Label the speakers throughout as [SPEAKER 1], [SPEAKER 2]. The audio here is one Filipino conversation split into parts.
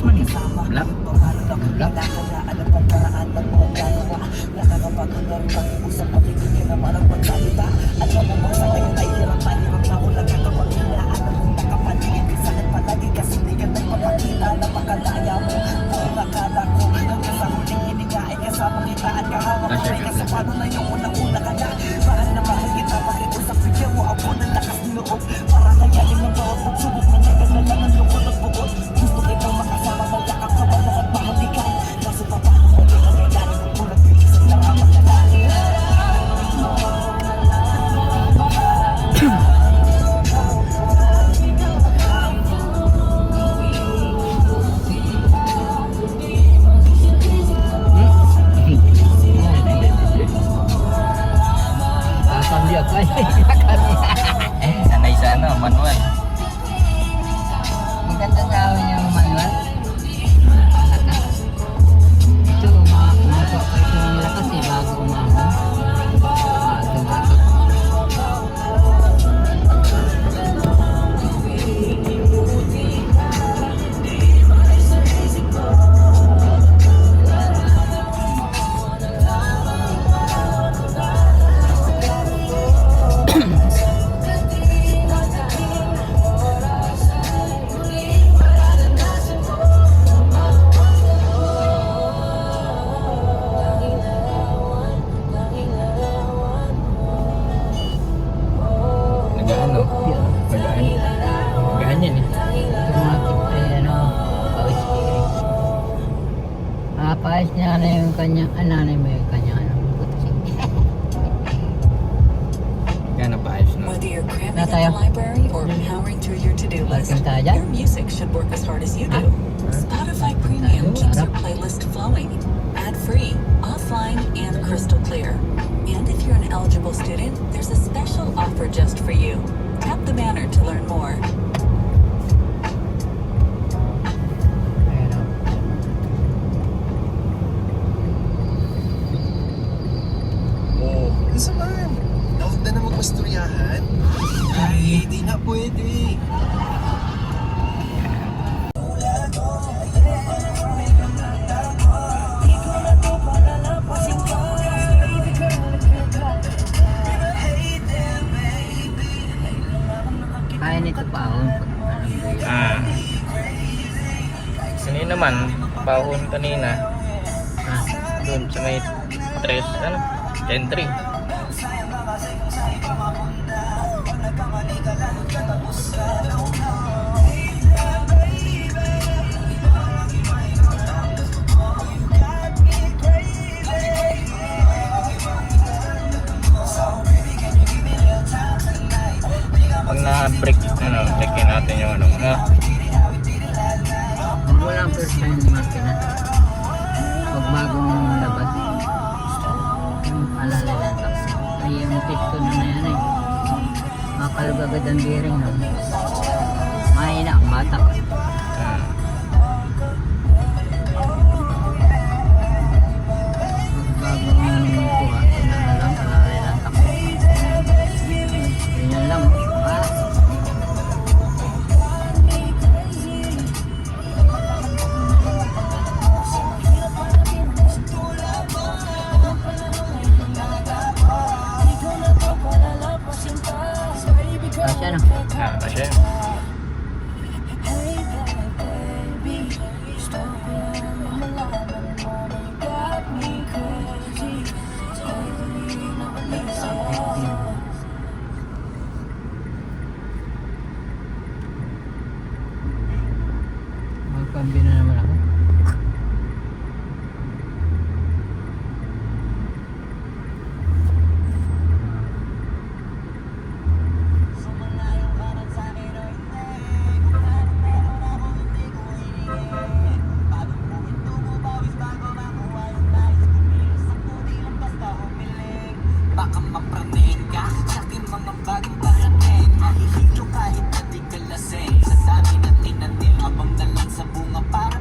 [SPEAKER 1] man eh. Black. Black.
[SPEAKER 2] Sanay sa ano, manual.
[SPEAKER 1] Maganda sa amin yung manual. Ito, umakuha pa ito ng lakas eh, bago umahon. Automatic.
[SPEAKER 2] Nagaan, no? Nagaan. Nagaan yan eh.
[SPEAKER 1] Automatic ay ano, pawis steering. Pawis niya na yung kanyang, ano mo yung kanyang ano, kutsi.
[SPEAKER 2] Gana pa ayos, no?
[SPEAKER 3] Whether you're cramming
[SPEAKER 1] Na
[SPEAKER 3] in
[SPEAKER 1] tayo.
[SPEAKER 3] the library or powering through your to-do list,
[SPEAKER 1] Welcome tayo dyan.
[SPEAKER 3] your music should work as hard as you
[SPEAKER 1] Ha?
[SPEAKER 3] do. Spotify Premium
[SPEAKER 1] Tayo,
[SPEAKER 3] keeps
[SPEAKER 1] harap.
[SPEAKER 3] your playlist flowing, ad-free, offline, and crystal clear. And if you're an eligible student, there's a special offer just for you. Tap the banner to learn more.
[SPEAKER 1] Ayan o.
[SPEAKER 4] Oh, isa man. Huwag na magpastoryahan. Ay, di na pwede.
[SPEAKER 1] Kaya nito paahon pag anong gaya.
[SPEAKER 2] Kanina naman, bahon kanina.
[SPEAKER 1] Ha?
[SPEAKER 2] Doon sa may 3, ano? Gen 3. Pag na-break, ano, checkin natin yung ano.
[SPEAKER 1] Kung walang first time makina, pag bagong labas, yung alala lang taxi. Ay, yung piston na yan eh. Makalug agad ang bearing no. Mahina ang bata. Pag bagong kuha, inala lang, alala lang taxi. Ganyan lang. Ah. Kasya no?
[SPEAKER 2] Kasi
[SPEAKER 1] Magpambi na naman ako.
[SPEAKER 4] Baka mapraning ka sa aking mga bagong parating. Mahihilo kahit na di ka lasing. Sa dami na tinanim, abang na lang sa bunga para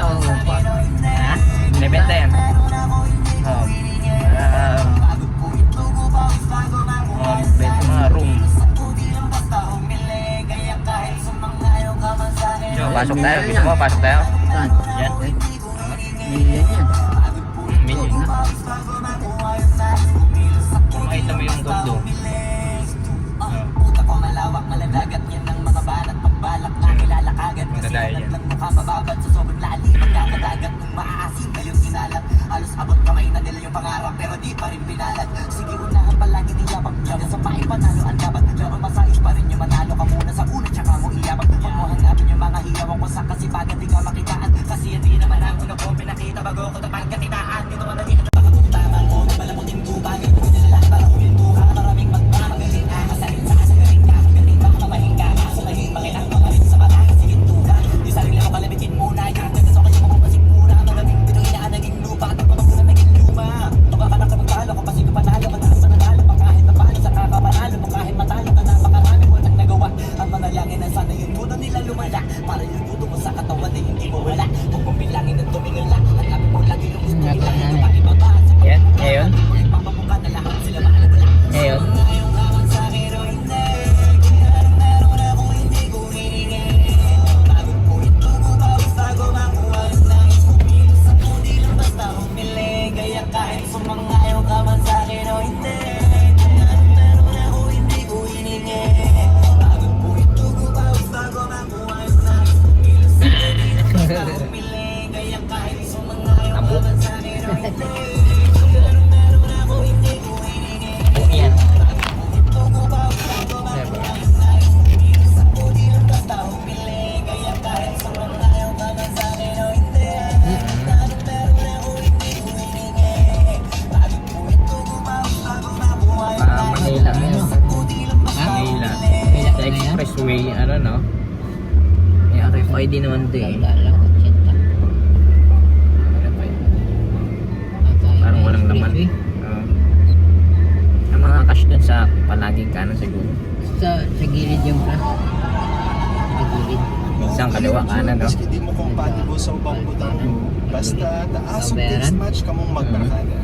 [SPEAKER 1] o upa?
[SPEAKER 2] Ha? Binibenta yan. Oh. Benta mga room. So, pasok tayo. Gusto mo, pasok tayo.
[SPEAKER 1] Saan?
[SPEAKER 2] Yan.
[SPEAKER 1] Million yan.
[SPEAKER 2] Million na. Kung makita mo yung gold do. Magdadaya yan. Yan. Ngayon. Ngayon. Amo. Yan. Manila. Manila. Sa expressway, ano no? May RFID naman ito eh.
[SPEAKER 1] Wala lang, 80.
[SPEAKER 2] Parang walang laman. Ang mga cash dun sa palaging kanan siguro.
[SPEAKER 1] Sa gilid yung pa. Sa gilid.
[SPEAKER 2] Isang kaliwa kanan, no?
[SPEAKER 5] Maski di mo compatible sa ubang butang mo, basta taas ang text match ka mong magbarkada.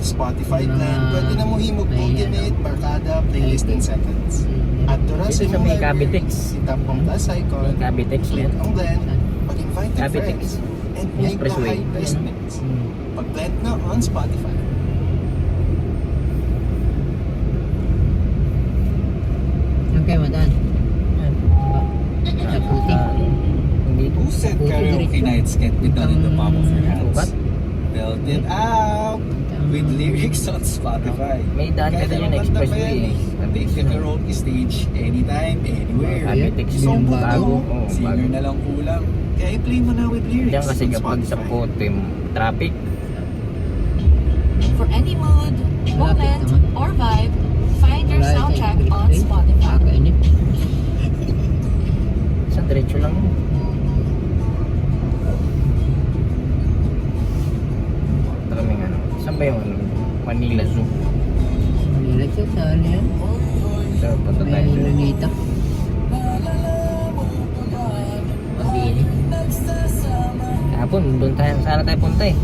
[SPEAKER 5] Spotify plan, pwede na mo himog ultimate, barkada, playlist in seconds. At tura sa
[SPEAKER 2] Dito sa may Cavitex.
[SPEAKER 5] itap ang plus icon,
[SPEAKER 2] Cavitex
[SPEAKER 5] click
[SPEAKER 2] yan.
[SPEAKER 5] ang blend, pag-invite your
[SPEAKER 2] Cavitex.
[SPEAKER 5] friends, and make the
[SPEAKER 2] Expressway.
[SPEAKER 5] high best mix. Pag-blend na on Spotify.
[SPEAKER 1] Yung kayo madaan. Sa puti.
[SPEAKER 2] Hindi.
[SPEAKER 4] Who said karaoke nights can't be done in the palm of your hands? Build it out with lyrics on Spotify.
[SPEAKER 2] May daan ka din yung expressway eh.
[SPEAKER 4] Take the karaoke stage anytime, anywhere.
[SPEAKER 2] Cavitex
[SPEAKER 4] So,
[SPEAKER 2] yung
[SPEAKER 4] bago,
[SPEAKER 2] bago. Oh,
[SPEAKER 4] singer
[SPEAKER 2] bago.
[SPEAKER 4] na lang kulang. Kaya i-play mo na with lyrics
[SPEAKER 2] Diyan kasi
[SPEAKER 4] on
[SPEAKER 2] kapag sa
[SPEAKER 4] Spotify.
[SPEAKER 2] putim, traffic,
[SPEAKER 3] For any mood, moment, or vibe, find your soundtrack on Spotify.
[SPEAKER 1] Kakainit.
[SPEAKER 2] sa diretso lang. Maraming ano. Saan ba yung ano? Manila Zoo.
[SPEAKER 1] Manila siya sa ano yan?
[SPEAKER 2] So, punta
[SPEAKER 1] May
[SPEAKER 2] tayo.
[SPEAKER 1] Lunita. Pabili.
[SPEAKER 2] Kahapon, doon tayo. Sana tayo punta eh.